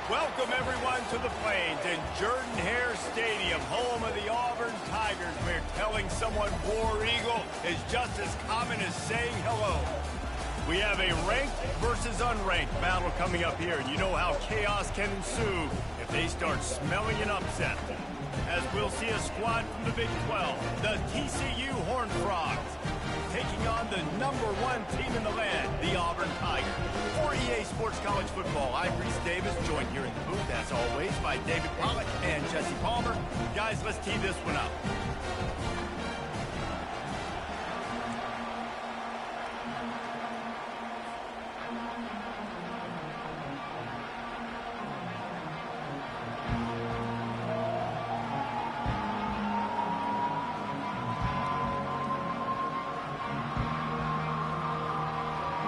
Welcome, everyone, to the Plains in Jayhill Stadium, home of the Auburn Tigers, where telling someone War Eagle is just as common as saying hello. We have a ranked versus unranked battle coming up here, and you know how chaos can ensue if they start smelling an upset. As we'll see a squad from the Big 12, the TCU Horned Frogs, taking on the #1 team in the land, the Auburn Tigers. For EA Sports College Football, I'm Reese Davis, joined here in the booth, as always, by David Pollack and Jesse Palmer. Guys, let's tee this one up.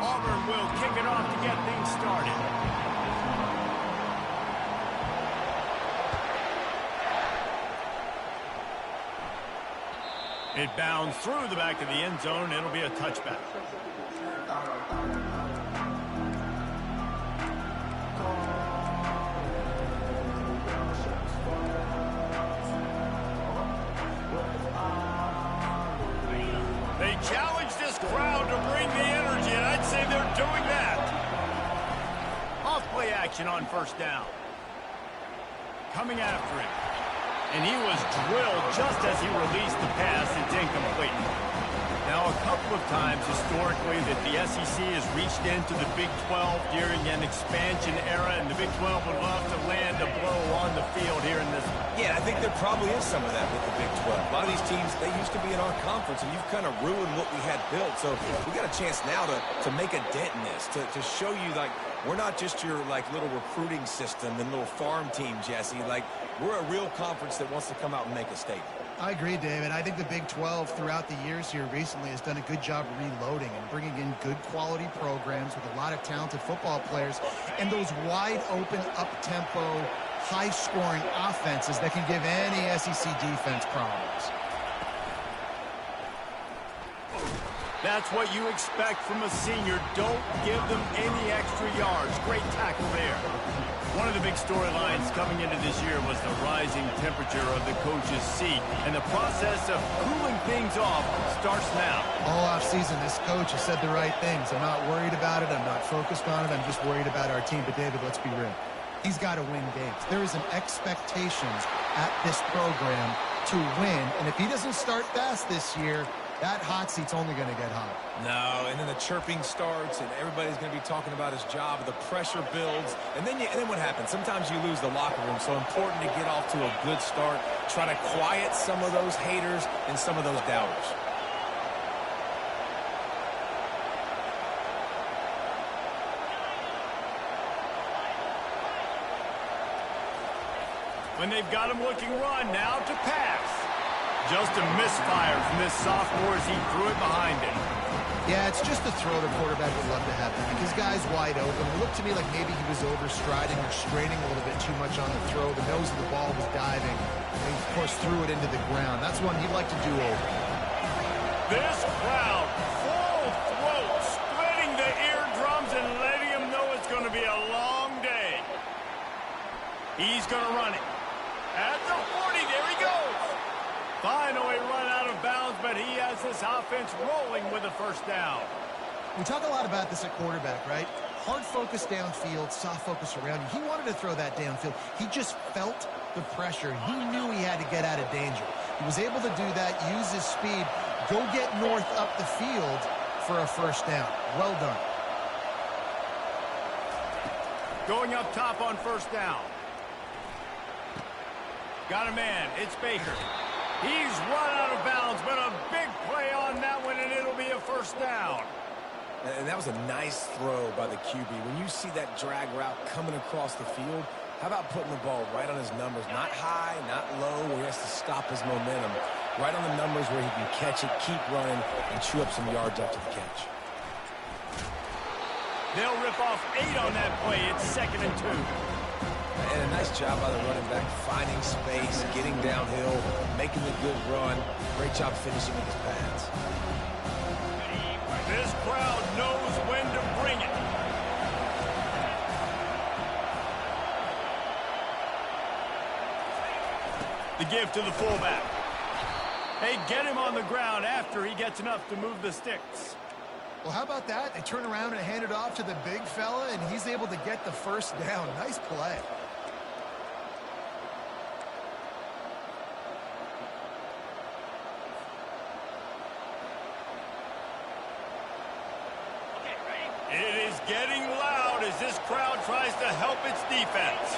Auburn will kick it off to get things started. It bounds through the back of the end zone. It'll be a touchback. They challenge this crowd to bring the energy, and I'd say they're doing that. Off-play action on first down. Coming after him. And he was drilled just as he released the pass. It's incomplete. Now, a couple of times historically that the SEC has reached into the Big 12 during an expansion era, and the Big 12 would love to land a blow on the field here in this one. Yeah, I think there probably is some of that with the Big 12. A lot of these teams, they used to be in our conference, and you've kind of ruined what we had built. So we got a chance now to make a dent in this, to show you, like, we're not just your, like, little recruiting system and little farm team, Jesse. Like, we're a real conference that wants to come out and make a statement. I agree, David. I think the Big 12 throughout the years here recently has done a good job reloading and bringing in good quality programs with a lot of talented football players and those wide open, up-tempo, high-scoring offenses that can give any SEC defense problems. That's what you expect from a senior. Don't give them any extra yards. Great tackle there. One of the big storylines coming into this year was the rising temperature of the coach's seat, and the process of cooling things off starts now. All offseason, this coach has said the right things. I'm not worried about it. I'm not focused on it. I'm just worried about our team. But, David, let's be real. He's got to win games. There is an expectations at this program to win, and if he doesn't start fast this year, that hot seat's only going to get hot. No, and then the chirping starts, and everybody's going to be talking about his job. The pressure builds, and then what happens? Sometimes you lose the locker room, so important to get off to a good start. Try to quiet some of those haters and some of those doubters. When they've got him looking run, now to pass. Just a misfire from this sophomore as he threw it behind him. Yeah, it's just a throw the quarterback would love to have. His guy's wide open. It looked to me like maybe he was overstriding or straining a little bit too much on the throw. The nose of the ball was diving. And he, of course, threw it into the ground. That's one he'd like to do over. This crowd, full throat, splitting the eardrums and letting him know it's going to be a long day. He's going to run it. At the 40, there he goes. Finally run out of bounds, but he has this offense rolling with a first down. We talk a lot about this at quarterback, right? Hard focus downfield, soft focus around you. He wanted to throw that downfield. He just felt the pressure. He knew he had to get out of danger. He was able to do that, use his speed, go get north up the field for a first down. Well done. Going up top on first down. Got a man. It's Baker. He's run out of bounds, but a big play on that one, and it'll be a first down. And that was a nice throw by the QB. When you see that drag route coming across the field, how about putting the ball right on his numbers? Not high, not low, where he has to stop his momentum. Right on the numbers where he can catch it, keep running, and chew up some yards after the catch. They'll rip off 8 on that play. It's 2nd and 2. And a nice job by the running back, finding space, getting downhill, making the good run. Great job finishing with his pads. This crowd knows when to bring it. The give to the fullback. They get him on the ground after he gets enough to move the sticks. Well, how about that? They turn around and hand it off to the big fella, and he's able to get the first down. Nice play. It is getting loud as this crowd tries to help its defense.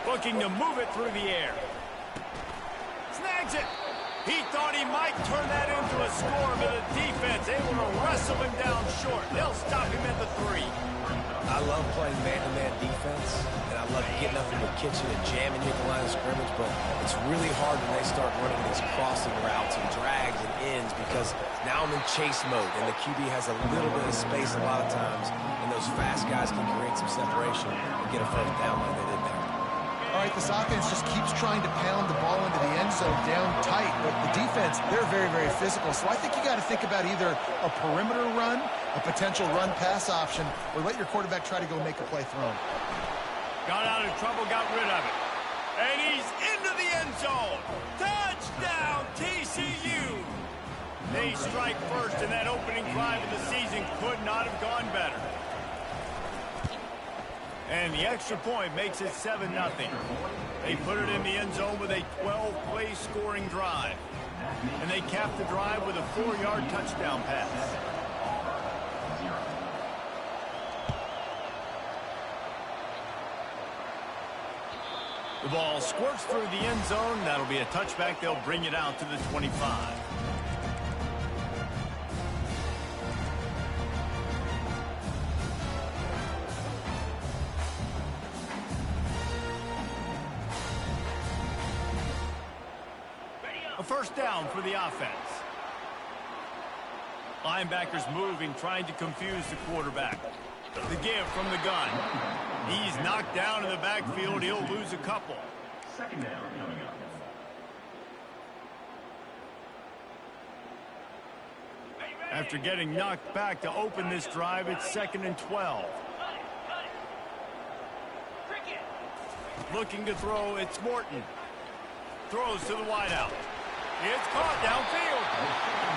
Looking to move it through the air. Snags it. He thought he might turn that into a score, but the defense able to wrestle him down short. They'll stop him at the 3. I love playing man-to-man defense, and I love getting up in the kitchen and jamming you at the line of scrimmage, but it's really hard when they start running these crossing routes and drags and ends because now I'm in chase mode, and the QB has a little bit of space a lot of times, and those fast guys can create some separation and get a first down like they did there. All right, this offense just keeps trying to pound the ball into the end zone down tight, but the defense, they're very, very physical. So I think you got to think about either a perimeter run, a potential run-pass option, or let your quarterback try to go make a play thrown. Got out of trouble, got rid of it. And he's into the end zone. Touchdown, TCU. They strike first, and that opening drive of the season could not have gone better. And the extra point makes it 7-0. They put it in the end zone with a 12-play scoring drive. And they cap the drive with a 4-yard touchdown pass. The ball squirts through the end zone. That'll be a touchback. They'll bring it out to the 25. A first down for the offense. Linebackers moving, trying to confuse the quarterback. The give from the gun. He's knocked down in the backfield. He'll lose a couple. Second down coming up. After getting knocked back to open this drive, it's 2nd and 12. Looking to throw, it's Morton. Throws to the wideout. It's caught downfield.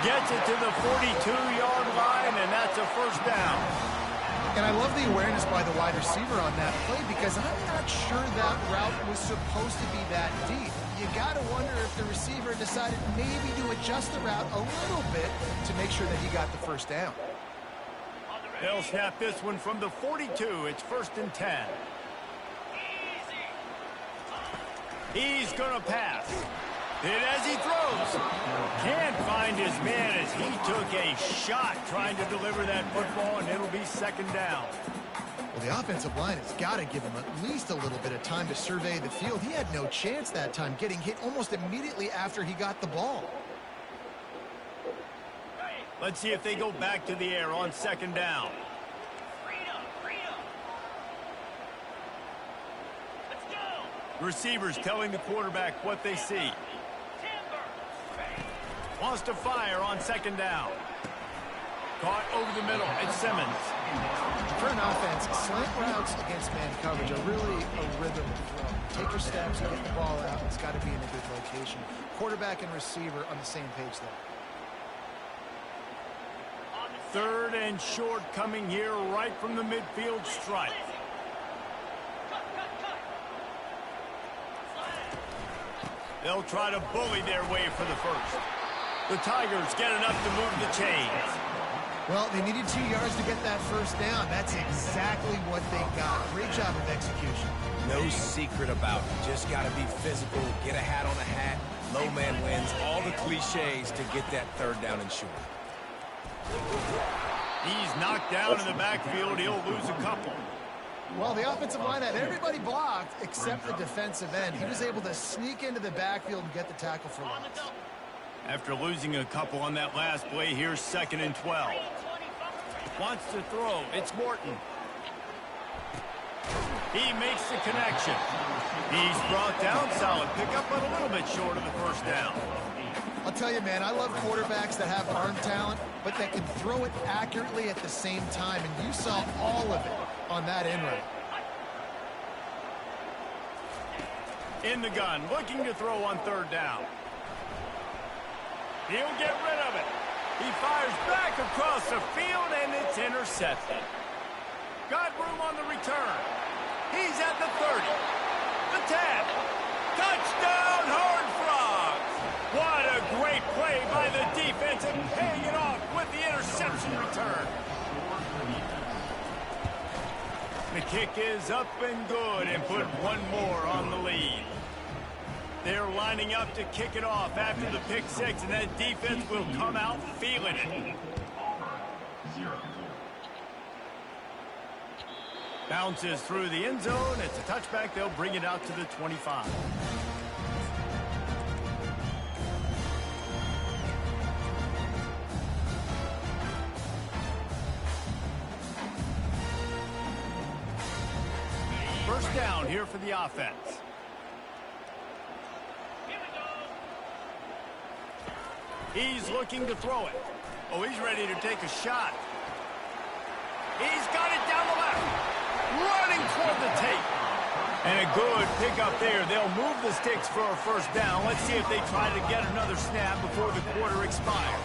Gets it to the 42-yard line, and that's a first down. And I love the awareness by the wide receiver on that play because I'm not sure that route was supposed to be that deep. You got to wonder if the receiver decided maybe to adjust the route a little bit to make sure that he got the first down. They'll snap this one from the 42. It's 1st and 10. He's going to pass. And as he throws, can't find his man as he took a shot trying to deliver that football, and it'll be 2nd down. Well, the offensive line has got to give him at least a little bit of time to survey the field. He had no chance that time, getting hit almost immediately after he got the ball. Let's see if they go back to the air on 2nd down. Receivers telling the quarterback what they see. Wants to fire on 2nd down. Caught over the middle. It's Simmons. For an offense, slant routes against man coverage are really a rhythm throw. Take your steps and get the ball out. It's got to be in a good location. Quarterback and receiver on the same page there. 3rd and short coming here right from the midfield stripe. They'll try to bully their way for the first. The Tigers get enough to move the chains. Well, they needed 2 yards to get that first down. That's exactly what they got. Great job of execution. No secret about it. Just got to be physical, get a hat on a hat, low man wins, all the cliches to get that 3rd down and short. He's knocked down in the backfield. He'll lose a couple. Well, the offensive line had everybody blocked except the defensive end. He was able to sneak into the backfield and get the tackle for loss. After losing a couple on that last play, here's 2nd and 12. Wants to throw. It's Morton. He makes the connection. He's brought down. Solid pickup, but a little bit short of the first down. I'll tell you, man, I love quarterbacks that have arm talent, but that can throw it accurately at the same time, and you saw all of it on that in run. In the gun, looking to throw on third down. He'll get rid of it. He fires back across the field, and it's intercepted. Got room on the return. He's at the 30, the 10. Touchdown, Horned Frogs! What a great play by the defense and paying it off with the interception return. The kick is up and good and put one more on the lead. They're lining up to kick it off after the pick six, and that defense will come out feeling it. Bounces through the end zone. It's a touchback. They'll bring it out to the 25. First down here for the offense. He's looking to throw it. Oh, he's ready to take a shot. He's got it down the left. Running toward the tape. And a good pickup there. They'll move the sticks for a first down. Let's see if they try to get another snap before the quarter expires.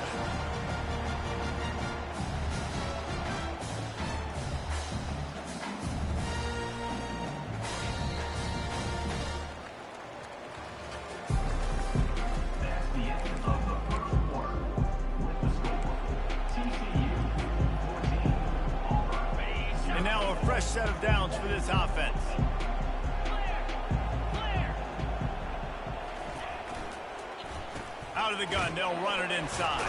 Set of downs for this offense. Out of the gun, they'll run it inside.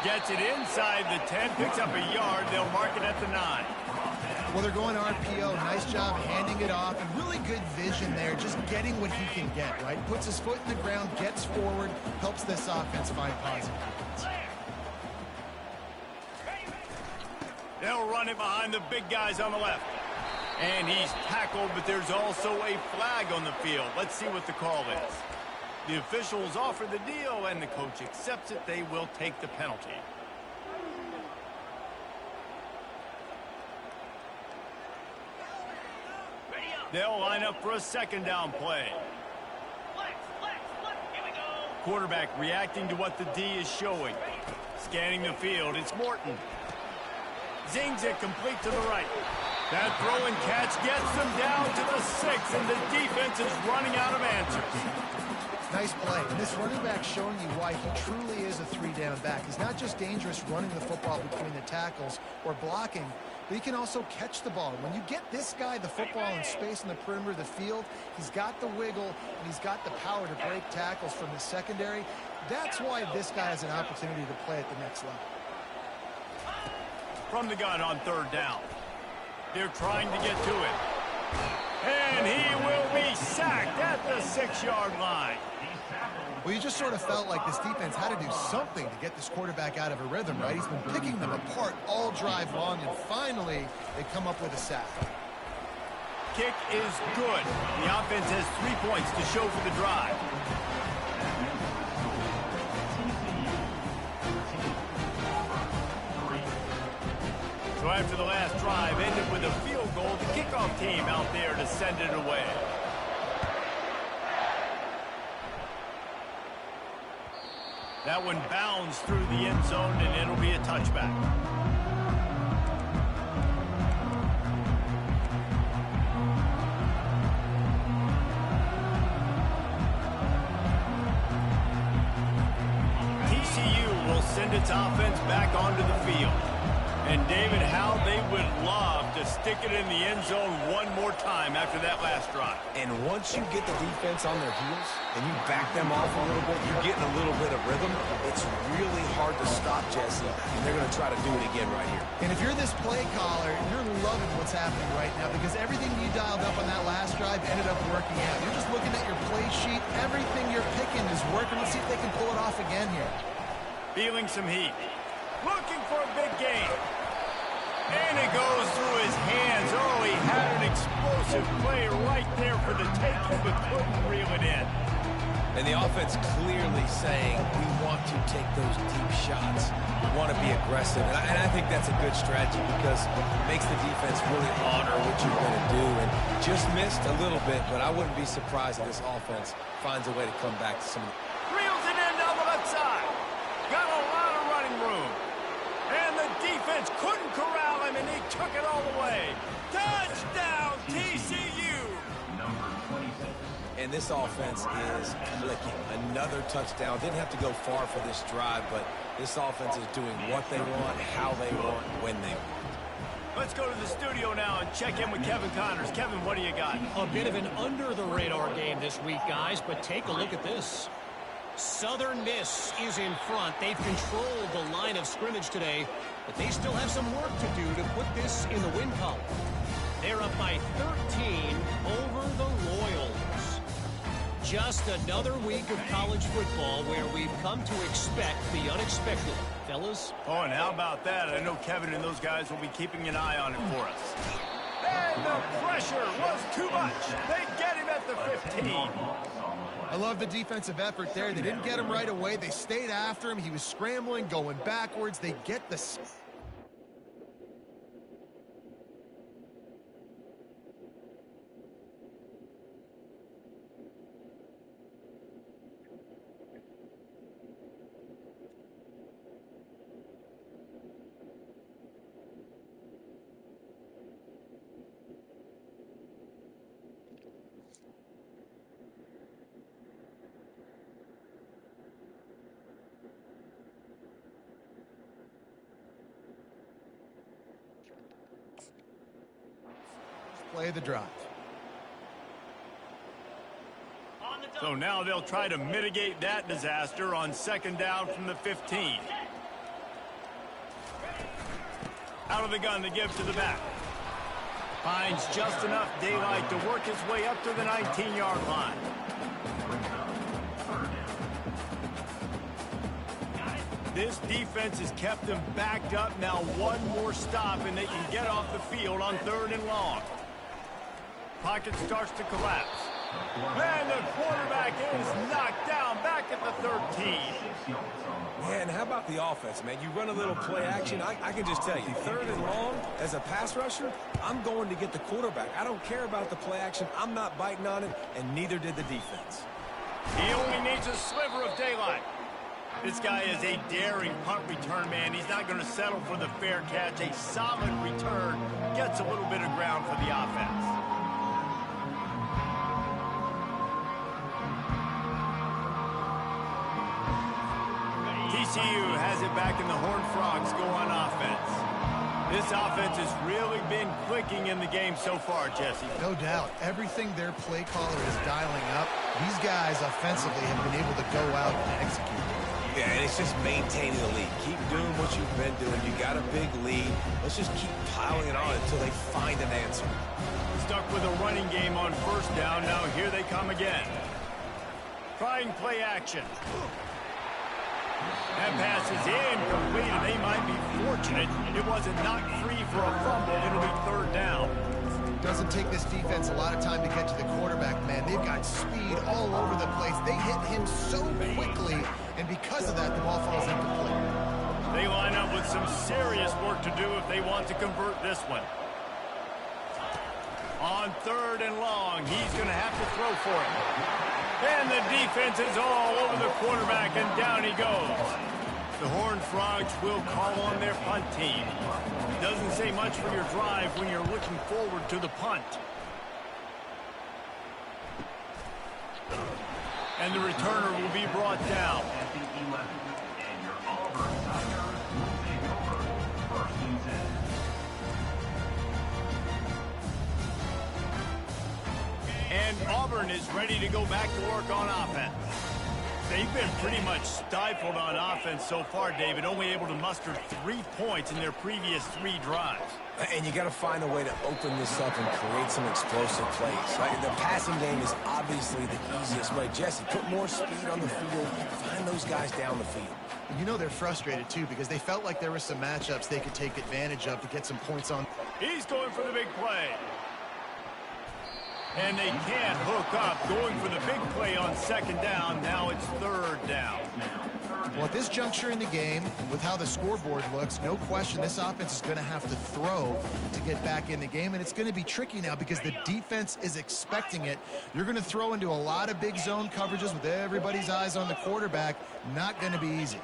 Gets it inside the 10, picks up a yard. They'll mark it at the 9. Well, they're going RPO. Nice job handing it off, and really good vision there, just getting what he can get, right? Puts his foot in the ground, gets forward, helps this offense find positive defense. They'll run it behind the big guys on the left. And he's tackled, but there's also a flag on the field. Let's see what the call is. The officials offer the deal, and the coach accepts it. They will take the penalty. They'll line up for a second down play. Quarterback reacting to what the D is showing. Scanning the field, it's Morton. Zings it complete to the right. That throw and catch gets them down to the 6, and the defense is running out of answers. Nice play. And this running back showing you why he truly is a three-down back. He's not just dangerous running the football between the tackles or blocking, but he can also catch the ball. When you get this guy the football in space in the perimeter of the field, he's got the wiggle, and he's got the power to break tackles from the secondary. That's why this guy has an opportunity to play at the next level. From the gun on third down. They're trying to get to him. And he will be sacked at the 6-yard line. Well, you just sort of felt like this defense had to do something to get this quarterback out of a rhythm, right? He's been picking them apart all drive long, and finally they come up with a sack. Kick is good. The offense has 3 points to show for the drive. So after the last drive ended with a field goal, the kickoff team out there to send it away. That one bounds through the end zone, and it'll be a touchback. TCU will send its offense back onto the field. And, David, how they would love to stick it in the end zone one more time after that last drive. And once you get the defense on their heels and you back them off a little bit, you're getting a little bit of rhythm. It's really hard to stop, Jesse, and they're going to try to do it again right here. And if you're this play caller, you're loving what's happening right now because everything you dialed up on that last drive ended up working out. You're just looking at your play sheet. Everything you're picking is working. Let's see if they can pull it off again here. Feeling some heat. Looking for a big game. And it goes through his hands. Oh, he had an explosive play right there for the taking, but couldn't reel it in. And the offense clearly saying, we want to take those deep shots. We want to be aggressive. And I think that's a good strategy because it makes the defense really honor what you're going to do. And just missed a little bit, but I wouldn't be surprised if this offense finds a way to come back to some of the... Reels it in down the left side. Got a lot of running room. And the defense couldn't corral him, and he took it all the way. Touchdown, TCU! Number 26. And this offense is clicking. Another touchdown. Didn't have to go far for this drive, but this offense is doing what they want, how they want, when they want. Let's go to the studio now and check in with Kevin Connors. Kevin, what do you got? A bit of an under-the-radar game this week, guys, but take a look at this. Southern Miss is in front. They've controlled the line of scrimmage today, but they still have some work to do to put this in the win column. They're up by 13 over the Royals. Just another week of college football where we've come to expect the unexpected. Fellas? Oh, and how about that? I know Kevin and those guys will be keeping an eye on it for us. And the pressure was too much. They get him at the 15. I love the defensive effort there. They didn't get him right away. They stayed after him. He was scrambling, going backwards. They get the... Play the drive. So now they'll try to mitigate that disaster on second down from the 15. Out of the gun to give to the back. Finds just enough daylight to work his way up to the 19-yard line. This defense has kept them backed up. Now one more stop and they can get off the field on 3rd and long. Pocket starts to collapse. And the quarterback is knocked down back at the 13. Man, how about the offense, man? You run a little play action. I can just tell you, 3rd and long, as a pass rusher, I'm going to get the quarterback. I don't care about the play action. I'm not biting on it, and neither did the defense. He only needs a sliver of daylight. This guy is a daring punt return man. He's not going to settle for the fair catch. A solid return gets a little bit of ground for the offense. TCU has it back in the Horned Frogs go on offense. This offense has really been clicking in the game so far, Jesse. No doubt. Everything their play caller is dialing up, these guys offensively have been able to go out and execute. Yeah, and it's just maintaining the lead. Keep doing what you've been doing. You got a big lead. Let's just keep piling it on until they find an answer. Stuck with a running game on 1st down. Now here they come again. Trying play action. That pass is incomplete, and they might be fortunate it wasn't knocked free for a fumble. It'll be 3rd down. Doesn't take this defense a lot of time to get to the quarterback, man. They've got speed all over the place. They hit him so quickly, and because of that, the ball falls incomplete. They line up with some serious work to do if they want to convert this one. On 3rd and long, he's going to have to throw for it. And the defense is all over the quarterback, and down he goes. The Horned Frogs will call on their punt team. It doesn't say much for your drive when you're looking forward to the punt. And the returner will be brought down. At the 11, and your Auburn Tigers will take over 1st and 10. And Auburn is ready to go back to work on offense. They've been pretty much stifled on offense so far, David, only able to muster 3 points in their previous 3 drives. And you got to find a way to open this up and create some explosive plays. Like, the passing game is obviously the easiest way. Jesse, put more speed on the field. Find those guys down the field. You know they're frustrated, too, because they felt like there were some matchups they could take advantage of to get some points on. He's going for the big play. And they can't hook up, going for the big play on 2nd down. Now it's 3rd down. Now, 3rd Well, at this juncture in the game, with how the scoreboard looks, no question this offense is going to have to throw to get back in the game, and it's going to be tricky now because the defense is expecting it. You're going to throw into a lot of big zone coverages with everybody's eyes on the quarterback. Not going to be easy.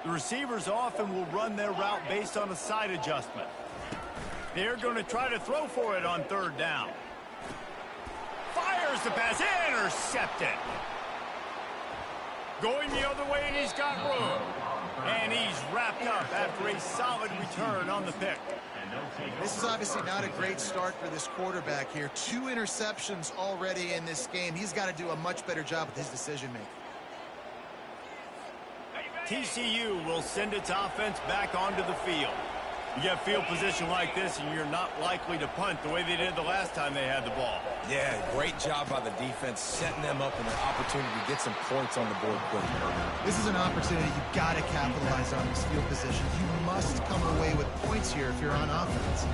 The receivers often will run their route based on a side adjustment. They're going to try to throw for it on third down. Fires the pass, intercepted. Going the other way, and he's got room. And he's wrapped up after a solid return on the pick. This is obviously not a great start for this quarterback here. 2 interceptions already in this game. He's got to do a much better job with his decision-making. TCU will send its offense back onto the field. You get field position like this, and you're not likely to punt the way they did the last time they had the ball. Yeah, great job by the defense, setting them up in an opportunity to get some points on the board quickly. This is an opportunity you've got to capitalize on this field position. You must come away with points here if you're on offense.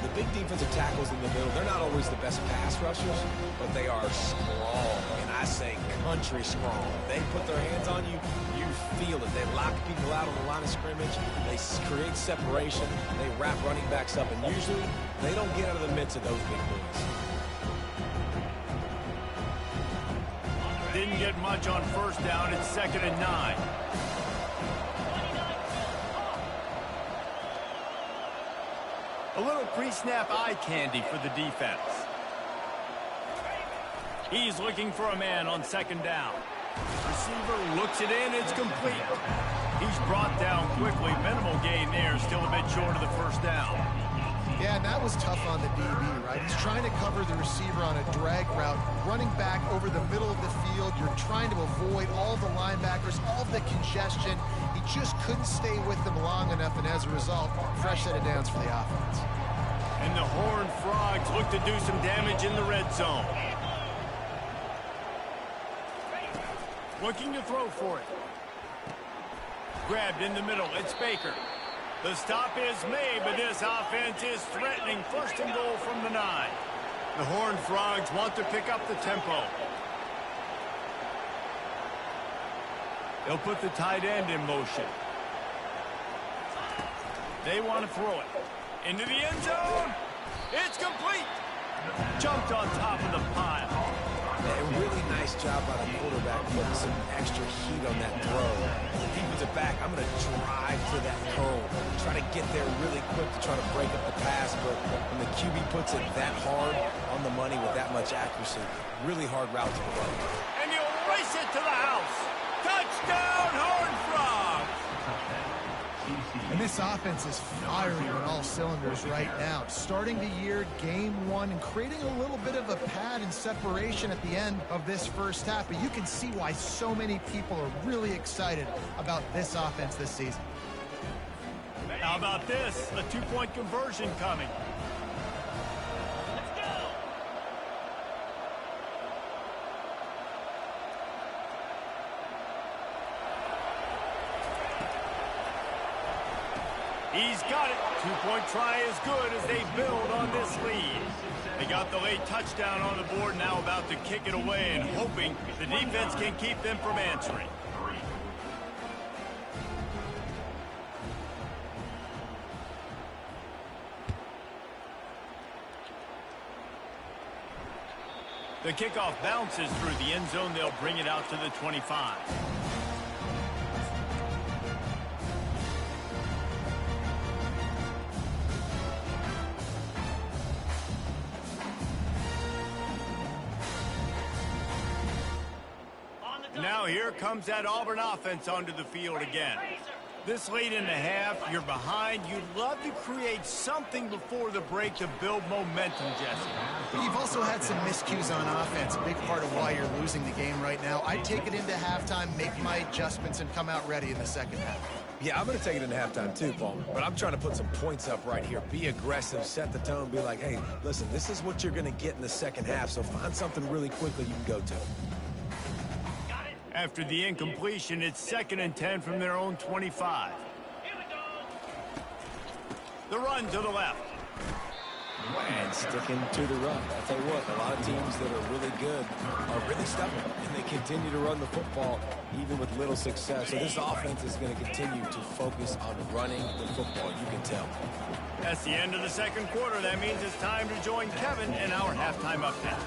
The big defensive tackles in the middle, they're not always the best pass rushers, but they are strong, and I say country strong. They put their hands on you, you feel it. They lock people out on the line of scrimmage. They create separation. They wrap running backs up, and usually they don't get out of the midst of those big boys. Didn't get much on first down. It's 2nd and 9. A little pre-snap eye candy for the defense. He's looking for a man on 2nd down. Receiver looks it in. It's complete. He's brought down quickly. Minimal gain there. Still a bit short of the first down. Yeah, and that was tough on the DB, right? He's trying to cover the receiver on a drag route, running back over the middle of the field. You're trying to avoid all the linebackers, all the congestion. He just couldn't stay with them long enough, and as a result, fresh set of downs for the offense. And the Horned Frogs look to do some damage in the red zone. Looking to throw for it. Grabbed in the middle. It's Baker. The stop is made, but this offense is threatening. 1st and goal from the 9. The Horned Frogs want to pick up the tempo. They'll put the tight end in motion. They want to throw it. Into the end zone. It's complete. Jumped on top of the pile. A really nice job by the quarterback, putting some extra heat on that throw. The defensive back, I'm going to drive to that curl, try to get there really quick to try to break up the pass, but when the QB puts it that hard on the money with that much accuracy, really hard route to the run. And you'll race it to the house. Touchdown, Horned Frogs! And this offense is firing on all cylinders right now. Starting the year, game 1, and creating a little bit of a pad and separation at the end of this first half. But you can see why so many people are really excited about this offense this season. How about this? A 2-point conversion coming. He's got it. 2-point try is good as they build on this lead. They got the late touchdown on the board, now about to kick it away and hoping the defense can keep them from answering. The kickoff bounces through the end zone. They'll bring it out to the 25. Now here comes that Auburn offense onto the field again. This late in the half, you're behind. You'd love to create something before the break to build momentum, Jesse. But you've also had some miscues on offense, a big part of why you're losing the game right now. I'd take it into halftime, make my adjustments, and come out ready in the second half. Yeah, I'm going to take it into halftime too, Paul. But I'm trying to put some points up right here. Be aggressive, set the tone, be like, hey, listen, this is what you're going to get in the second half, so find something really quickly you can go to. After the incompletion, it's 2nd and 10 from their own 25. The run to the left. And sticking to the run. I'll tell you what, a lot of teams that are really good are really stubborn, and they continue to run the football even with little success. So this offense is going to continue to focus on running the football, you can tell. That's the end of the second quarter. That means it's time to join Kevin in our halftime update.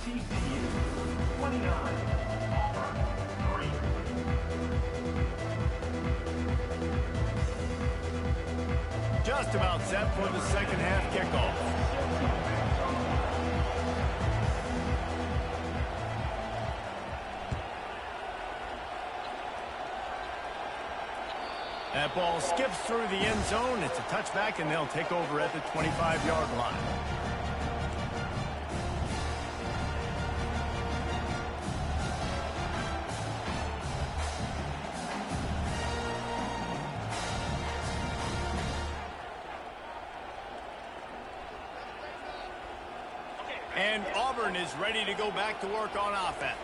TCU 29, Auburn 3. Just about set for the second half kickoff. That ball skips through the end zone. It's a touchback, and they'll take over at the 25-yard line. And Auburn is ready to go back to work on offense.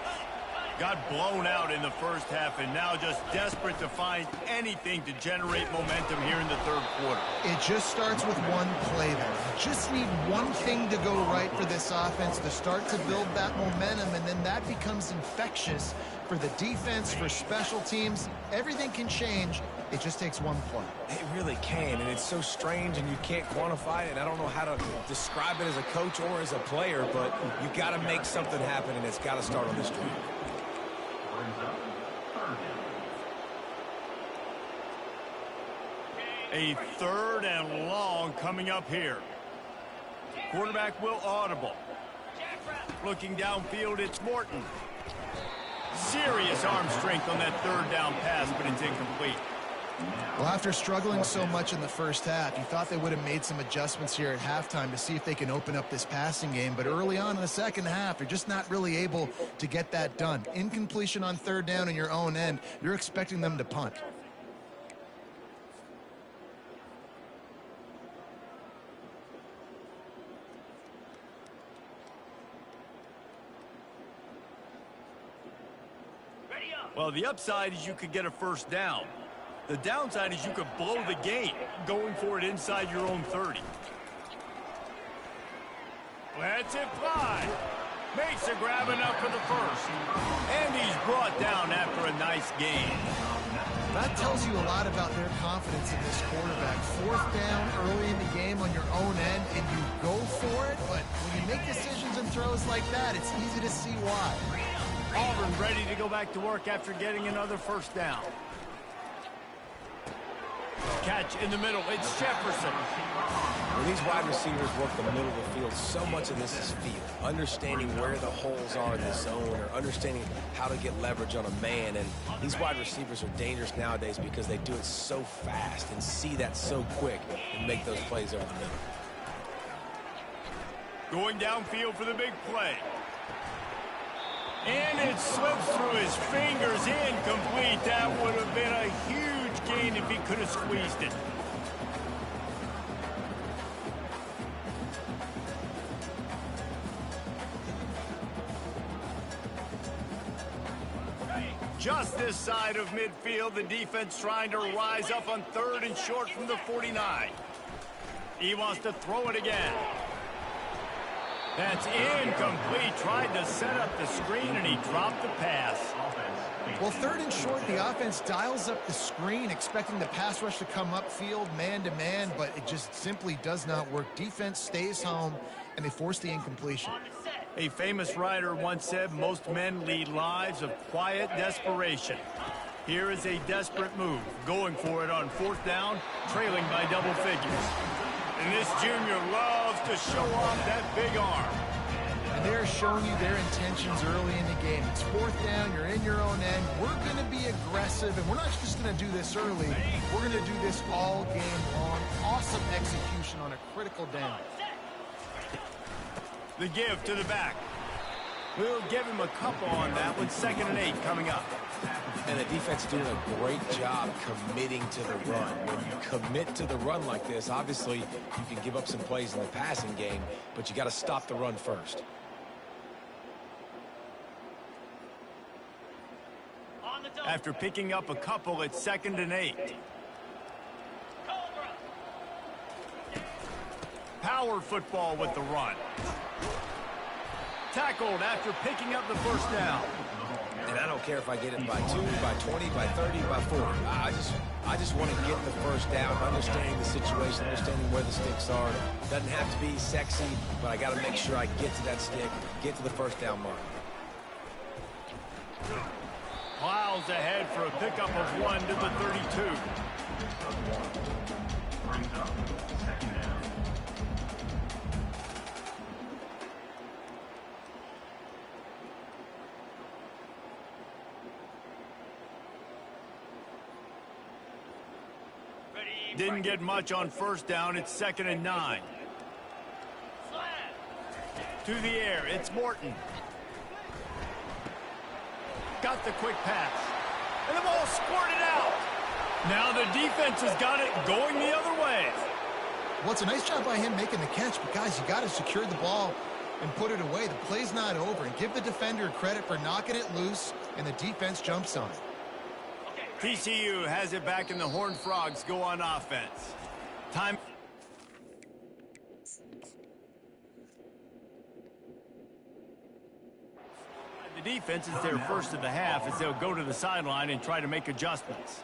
Got blown out in the first half and now just desperate to find anything to generate momentum here in the third quarter. It just starts with one play there. You just need one thing to go right for this offense to start to build that momentum, and then that becomes infectious for the defense, for special teams. Everything can change. It just takes one play. It really can, and it's so strange, and you can't quantify it. I don't know how to describe it as a coach or as a player, but you got to make something happen, and it's got to start on this drive. A third and long coming up here. Quarterback will audible. Looking downfield, it's Morton. Serious arm strength on that third down pass, but it's incomplete. Well, after struggling so much in the first half, you thought they would have made some adjustments here at halftime to see if they can open up this passing game. But early on in the second half, you're just not really able to get that done. Incompletion on third down in your own end, you're expecting them to punt. Well, the upside is you could get a first down. The downside is you could blow the game going for it inside your own 30. Lets it fly. Makes a grab enough for the first. And he's brought down after a nice gain. That tells you a lot about their confidence in this quarterback. Fourth down early in the game on your own end, and you go for it. But when you make decisions and throws like that, it's easy to see why. Auburn ready to go back to work after getting another first down. Catch in the middle. It's Jefferson. When these wide receivers work the middle of the field, so much of this is feel. Understanding where the holes are in the zone, or understanding how to get leverage on a man. And these wide receivers are dangerous nowadays because they do it so fast and see that so quick and make those plays over the middle. Going downfield for the big play. And it slips through his fingers, incomplete. That would have been a huge gain if he could have squeezed it. Just this side of midfield, the defense trying to rise up on third and short from the 49. He wants to throw it again. That's incomplete. Tried to set up the screen, and he dropped the pass. Well, third and short, the offense dials up the screen, expecting the pass rush to come upfield man-to-man, but it just simply does not work. Defense stays home, and they force the incompletion. A famous writer once said, most men lead lives of quiet desperation. Here is a desperate move, going for it on fourth down, trailing by double figures. And this junior loves to show off that big arm. And they're showing you their intentions early in the game. It's fourth down, you're in your own end. We're going to be aggressive, and we're not just going to do this early. We're going to do this all game long. Awesome execution on a critical down. The give to the back. We'll give him a couple on that one. 2nd and 8 coming up. And the defense doing a great job committing to the run. When you commit to the run like this, obviously you can give up some plays in the passing game, but you got to stop the run first. After picking up a couple, it's 2nd and 8. power football with the run. Tackled after picking up the first down. And I don't care if I get it by 2, by 20, by 30, by 40. I just want to get the first down, understanding the situation, understanding where the sticks are. Doesn't have to be sexy, but I got to make sure I get to that stick, get to the first down mark. Plows ahead for a pickup of 1 to the 32. Brings up second down. Didn't get much on first down. It's 2nd and 9. To the air, it's Morton. Got the quick pass. And the ball squirted out. Now the defense has got it going the other way. Well, it's a nice job by him making the catch, but guys, you got to secure the ball and put it away. The play's not over, and give the defender credit for knocking it loose, and the defense jumps on it. TCU has it back, and the Horned Frogs go on offense. Time. The defense is their first of the half as they'll go to the sideline and try to make adjustments.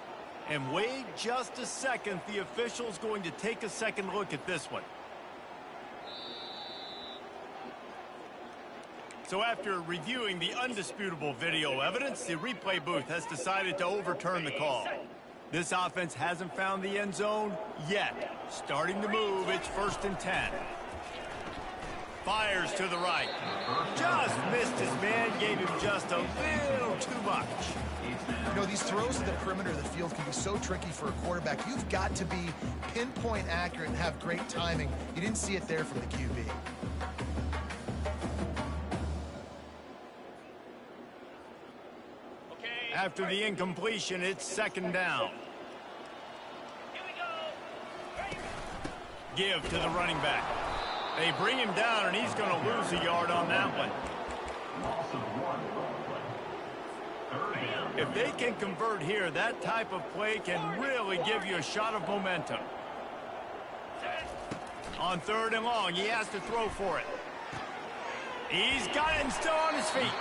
And wait just a second, the official's going to take a second look at this one. So after reviewing the undisputable video evidence, the replay booth has decided to overturn the call. This offense hasn't found the end zone yet. Starting to move, it's 1st and 10. Fires to the right. Just missed his man, gave him just a little too much. You know, these throws to the perimeter of the field can be so tricky for a quarterback. You've got to be pinpoint accurate and have great timing. You didn't see it there from the QB. After the incompletion, it's 2nd down. Give to the running back. They bring him down, and he's going to lose a yard on that one. If they can convert here, that type of play can really give you a shot of momentum. On 3rd and long, he has to throw for it. He's got it and still on his feet.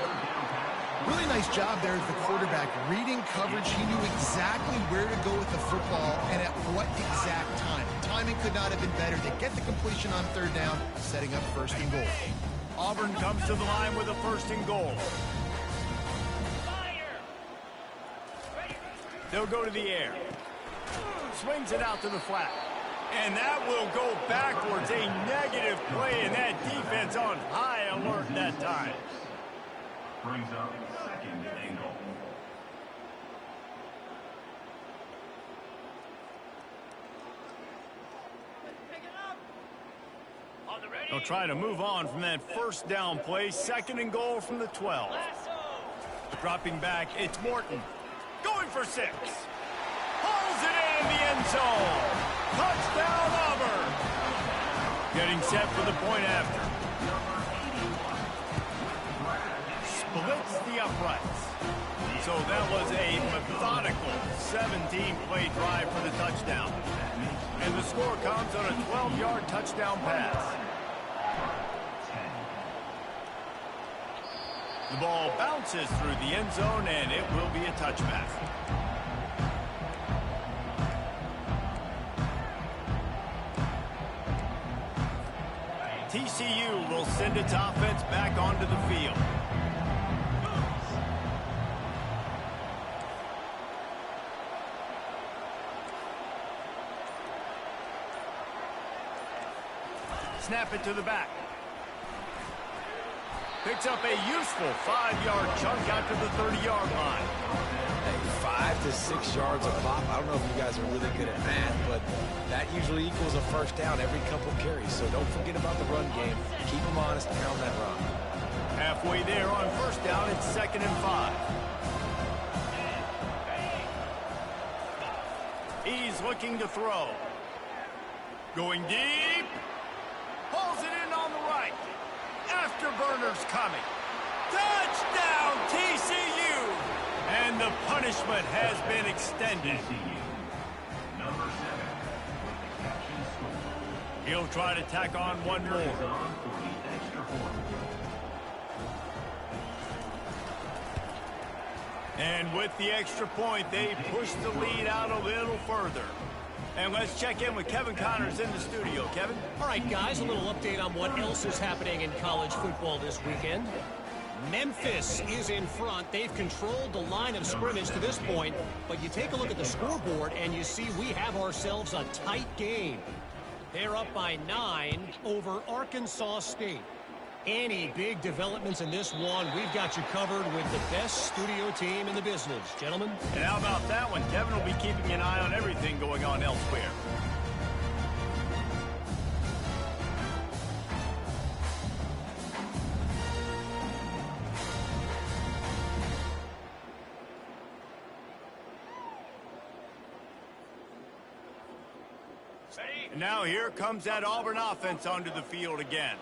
Really nice job there as the quarterback. Reading coverage, he knew exactly where to go with the football and at what exact time. Timing could not have been better. They get the completion on 3rd down, setting up 1st and goal. Auburn comes to the line with a 1st and goal. They'll go to the air. Swings it out to the flat. And that will go backwards. A negative play, and that defense on high alert that time. Brings up 2nd and goal. They'll try to move on from that 1st down play. 2nd and goal from the 12. Dropping back, it's Morton. Going for 6. Hauls it in the end zone. Touchdown, Auburn. Getting set for the point after. Splits the uprights. So that was a methodical 17-play drive for the touchdown. And the score comes on a 12-yard touchdown pass. The ball bounces through the end zone, and it will be a touchback. TCU will send its offense back onto the field. Snap it to the back. Picks up a useful 5-yard chunk out to the 30-yard line. Hey, 5 to 6 yards a pop. I don't know if you guys are really good at math, but that usually equals a 1st down every couple carries. So don't forget about the run game. Keep them honest and pound that run. Halfway there on 1st down, it's 2nd and 5. He's looking to throw. Going deep. Pulls it in on the right. Afterburner's coming. Touchdown, TCU! And the punishment has been extended. TCU, number 7, with the catch and score. He'll try to tack on one more. And with the extra point, they push the lead out a little further. And let's check in with Kevin Connors in the studio. Kevin? All right, guys, a little update on what else is happening in college football this weekend. Memphis is in front. They've controlled the line of scrimmage to this point, but you take a look at the scoreboard and you see we have ourselves a tight game. They're up by 9 over Arkansas State. Any big developments in this one, we've got you covered with the best studio team in the business. Gentlemen? And how about that one? Kevin will be keeping an eye on everything going on elsewhere. And now here comes that Auburn offense onto the field again.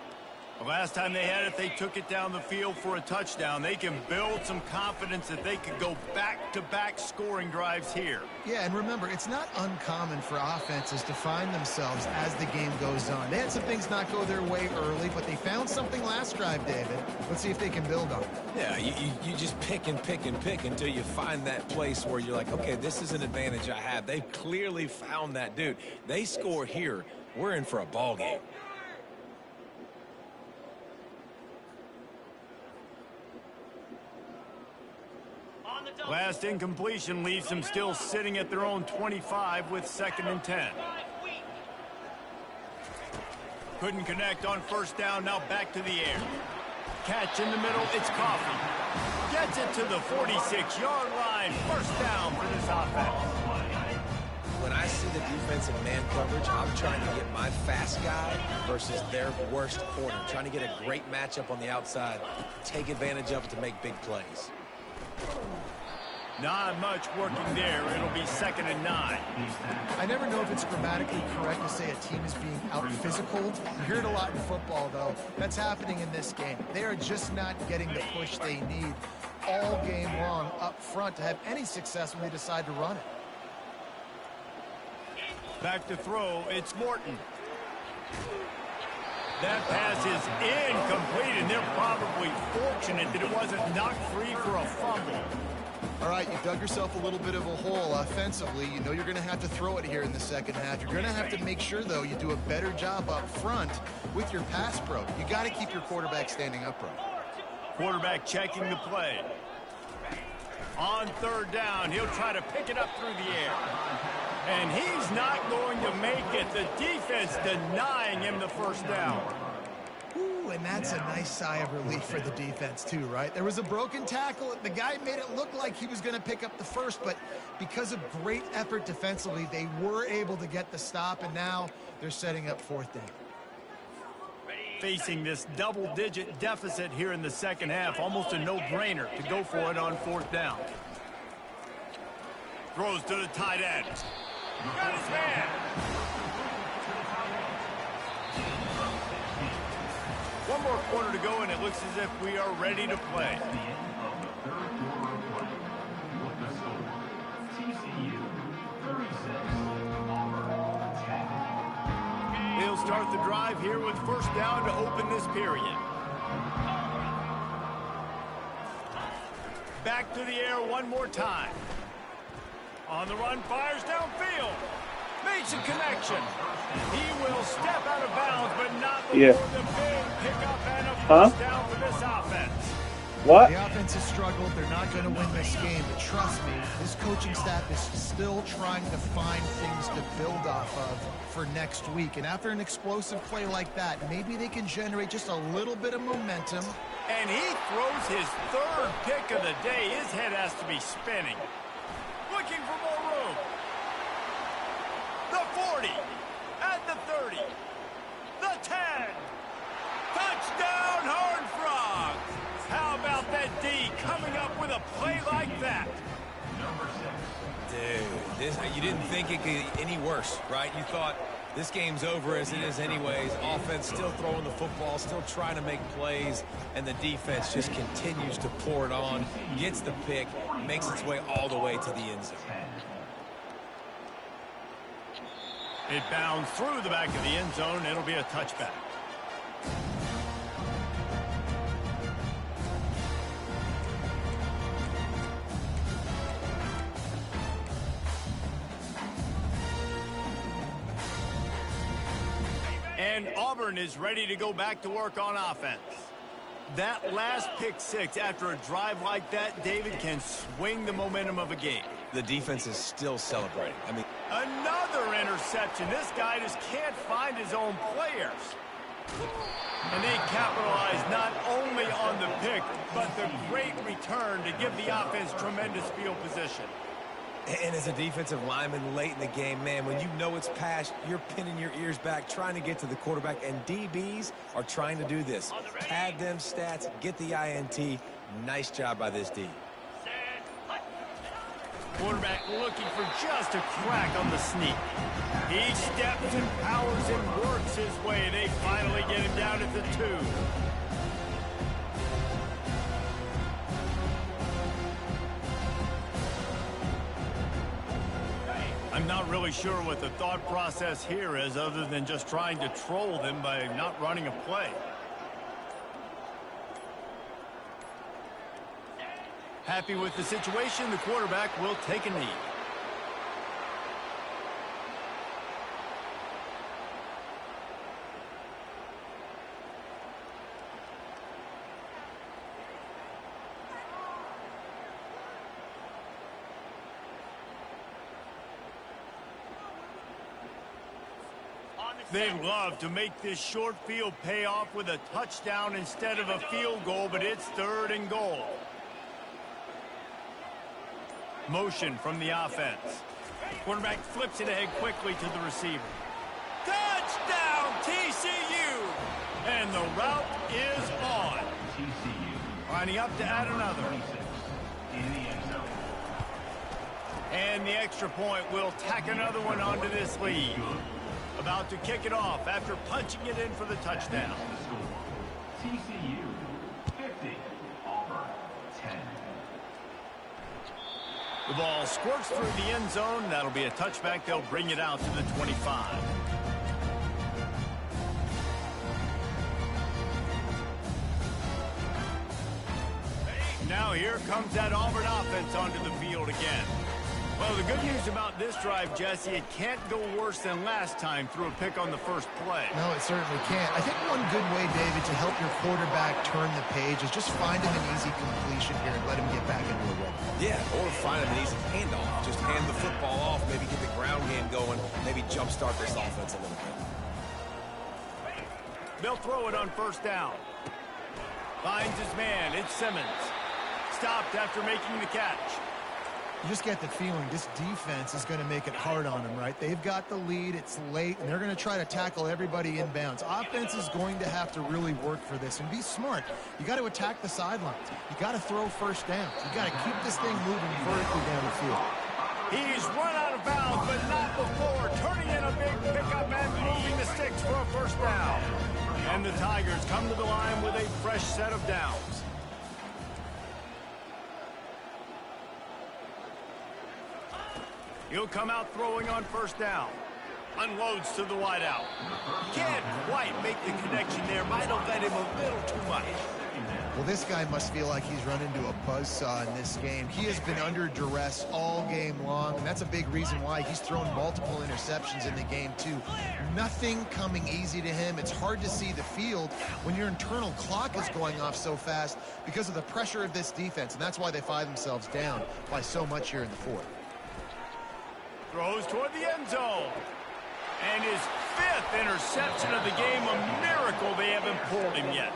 The last time they had it, they took it down the field for a touchdown. They can build some confidence that they could go back-to-back scoring drives here. Yeah, and remember, it's not uncommon for offenses to find themselves as the game goes on. They had some things not go their way early, but they found something last drive, David. Let's see if they can build on it. Yeah, you just pick and pick and pick until you find that place where you're like, okay, this is an advantage I have. They've clearly found that, dude. They score here, we're in for a ball game. Last incompletion leaves them still sitting at their own 25 with 2nd and 10. Couldn't connect on first down, now back to the air. Catch in the middle, it's Coffee. Gets it to the 46-yard line. First down for this offense. When I see the defensive man coverage, I'm trying to get my fast guy versus their worst corner. Trying to get a great matchup on the outside, take advantage of it to make big plays. Not much working there. It'll be 2nd and 9. I never know if it's grammatically correct to say a team is being out-physicaled. You hear it a lot in football, though. That's happening in this game. They are just not getting the push they need all game long up front to have any success when they decide to run it. Back to throw, it's Morton. That pass is incomplete, and they're probably fortunate that it wasn't knocked free for a fumble. All right, you dug yourself a little bit of a hole offensively. You know you're going to have to throw it here in the second half. You're going to have to make sure, though, you do a better job up front with your pass pro. You got to keep your quarterback standing upright. Quarterback checking the play. On 3rd down, he'll try to pick it up through the air. And he's not going to make it. The defense denying him the first down. Ooh, and that's a nice sigh of relief for the defense, too, right? There was a broken tackle. The guy made it look like he was going to pick up the first, but because of great effort defensively, they were able to get the stop, and now they're setting up 4th down. Facing this double-digit deficit here in the second half, almost a no-brainer to go for it on 4th down. Throws to the tight end. Got his man. One more quarter to go, and it looks as if we are ready to play. He'll start the drive here with first down to open this period. Back to the air one more time. On the run, fires downfield. Makes a connection. He will step out of bounds, but not before the big pickup and a first down for this offense. What? The offense has struggled. They're not going to win this game, but trust me, this coaching staff is still trying to find things to build off of for next week. And after an explosive play like that, maybe they can generate just a little bit of momentum. And he throws his 3rd pick of the day. His head has to be spinning. Looking for more room. The 40, at the 30, the 10. Touchdown, Horned Frogs. How about that D coming up with a play like that? Dude, you didn't think it could get any worse, right? You thought this game's over as it is anyways. Offense still throwing the football, still trying to make plays, and the defense just continues to pour it on, gets the pick, makes its way all the way to the end zone. It bounds through the back of the end zone. It'll be a touchback. And Auburn is ready to go back to work on offense. That last pick six after a drive like that, David, can swing the momentum of a game. The defense is still celebrating. I mean, another interception. This guy just can't find his own players. And they capitalize not only on the pick, but the great return to give the offense tremendous field position. and as a defensive lineman late in the game, man, when you know it's past, you're pinning your ears back, trying to get to the quarterback, and DBs are trying to do this. Pad them stats, get the INT. Nice job by this D. Quarterback looking for just a crack on the sneak. He steps and powers and works his way. They finally get him down at the 2. I'm not really sure what the thought process here is other than just trying to troll them by not running a play. Happy with the situation, the quarterback will take a knee. They'd love to make this short field pay off with a touchdown instead of a field goal, but it's 3rd and goal. Motion from the offense. Quarterback flips it ahead quickly to the receiver. Touchdown, TCU! And the route is on. TCU. Lining up to add another. 26 in the end zone. And the extra point will tack another one onto this lead. About to kick it off after punching it in for the touchdown. The score, TCU 50, Auburn 10. The ball squirts through the end zone. That'll be a touchback. They'll bring it out to the 25. Now here comes that Auburn offense onto the field again. Well, the good news about this drive, Jesse, it can't go worse than last time through a pick on the first play. No, it certainly can't. I think one good way, David, to help your quarterback turn the page is just find him an easy completion here and let him get back into a rhythm. Yeah, or find him an easy handoff. Just hand the football off, maybe get the ground game going, maybe jumpstart this offense a little bit. They'll throw it on first down. Finds his man. It's Simmons. Stopped after making the catch. You just get the feeling this defense is going to make it hard on them, right? They've got the lead, it's late, and they're going to try to tackle everybody inbounds. Offense is going to have to really work for this and be smart. You got to attack the sidelines. You got to throw first downs. You got to keep this thing moving vertically down the field. He's run out of bounds, but not before. Turning in a big pickup and moving the sticks for a first down. And the Tigers come to the line with a fresh set of downs. He'll come out throwing on first down. Unloads to the wideout. Can't quite make the connection there. Might have led him a little too much. Well, this guy must feel like he's run into a buzzsaw in this game. He has been under duress all game long, and that's a big reason why he's thrown multiple interceptions in the game, too. Nothing coming easy to him. It's hard to see the field when your internal clock is going off so fast because of the pressure of this defense, and that's why they find themselves down by so much here in the fourth. Throws toward the end zone. And his 5th interception of the game, a miracle they haven't pulled him yet.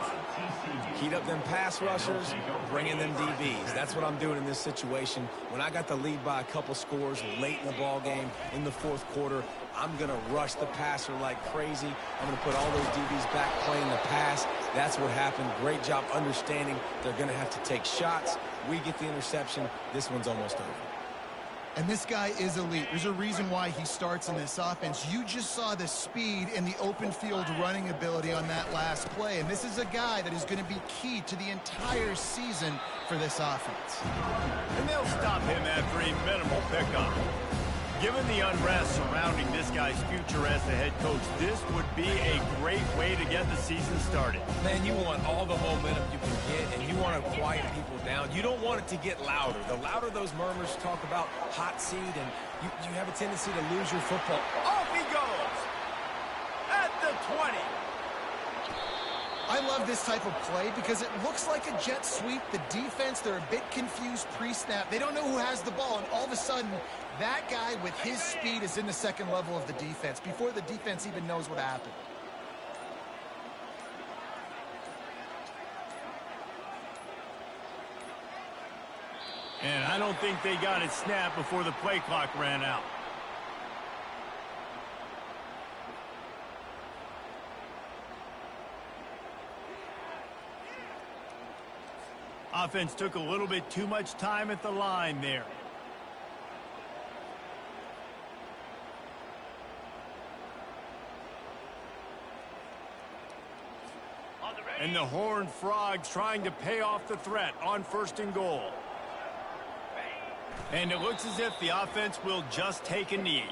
Heat up them pass rushers, bring in them DBs. That's what I'm doing in this situation. When I got the lead by a couple scores late in the ball game, in the fourth quarter, I'm going to rush the passer like crazy. I'm going to put all those DBs back playing the pass. That's what happened. Great job understanding they're going to have to take shots. We get the interception. This one's almost over. And this guy is elite. There's a reason why he starts in this offense. You just saw the speed and the open field running ability on that last play. And this is a guy that is going to be key to the entire season for this offense. And they'll stop him after a minimal pickup. Given the unrest surrounding this guy's future as the head coach, this would be a great way to get the season started. Man, you want all the momentum you can get, and you want to quiet people down. You don't want it to get louder. The louder those murmurs talk about hot seat, and you have a tendency to lose your football. Off he goes! At the 20. I love this type of play because it looks like a jet sweep. The defense, they're a bit confused pre-snap. They don't know who has the ball, and all of a sudden, that guy with his speed is in the second level of the defense before the defense even knows what happened. And I don't think they got it snapped before the play clock ran out. Offense took a little bit too much time at the line there. And the Horned Frogs trying to pay off the threat on 1st and goal. And it looks as if the offense will just take a knee.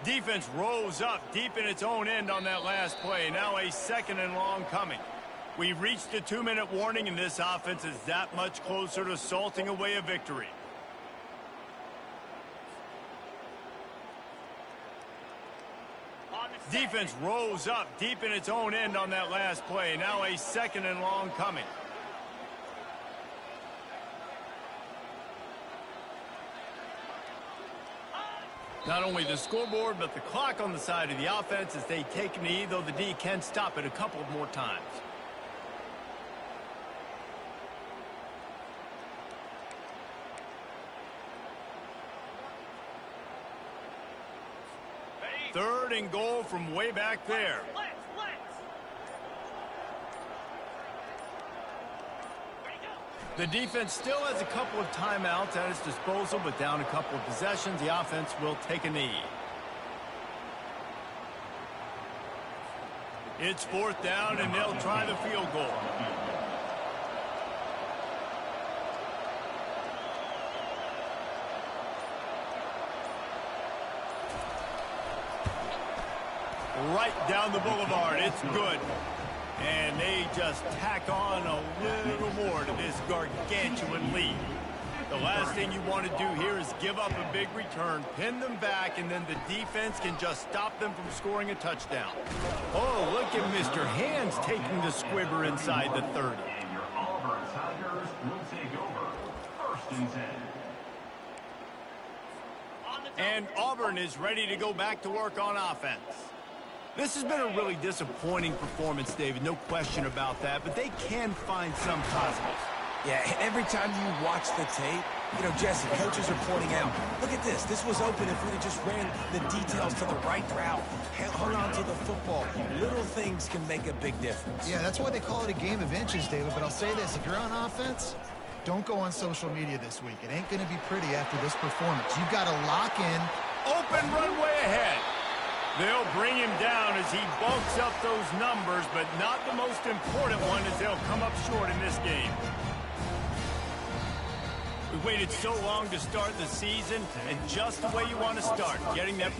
Defense rose up deep in its own end on that last play. Now a 2nd and long coming. We've reached the 2-minute warning, and this offense is that much closer to salting away a victory. Defense rose up deep in its own end on that last play. Now a 2nd and long coming. Not only the scoreboard, but the clock on the side of the offense as they take a knee, though the D can stop it a couple of more times. Third and goal from way back there. The defense still has a couple of timeouts at its disposal, but down a couple of possessions, the offense will take a knee. It's 4th down, and they'll try the field goal. Right down the boulevard. It's good. And they just tack on a little more to this gargantuan lead. The last thing you want to do here is give up a big return, pin them back, and then the defense can just stop them from scoring a touchdown. Oh, look at Mr. Hands taking the squibber inside the 30. And your Auburn Tigers will take over 1st and 10. And Auburn is ready to go back to work on offense. This has been a really disappointing performance, David, no question about that, but they can find some positives. Yeah, every time you watch the tape, you know, Jesse, coaches are pointing out, look at this. This was open if we just ran the details to the right route, hung on to the football. Little things can make a big difference. Yeah, that's why they call it a game of inches, David, but I'll say this. If you're on offense, don't go on social media this week. It ain't going to be pretty after this performance. You've got to lock in. Open runway ahead. They'll bring him down as he bulks up those numbers, but not the most important one as they'll come up short in this game. We waited so long to start the season, and just the way you want to start, getting that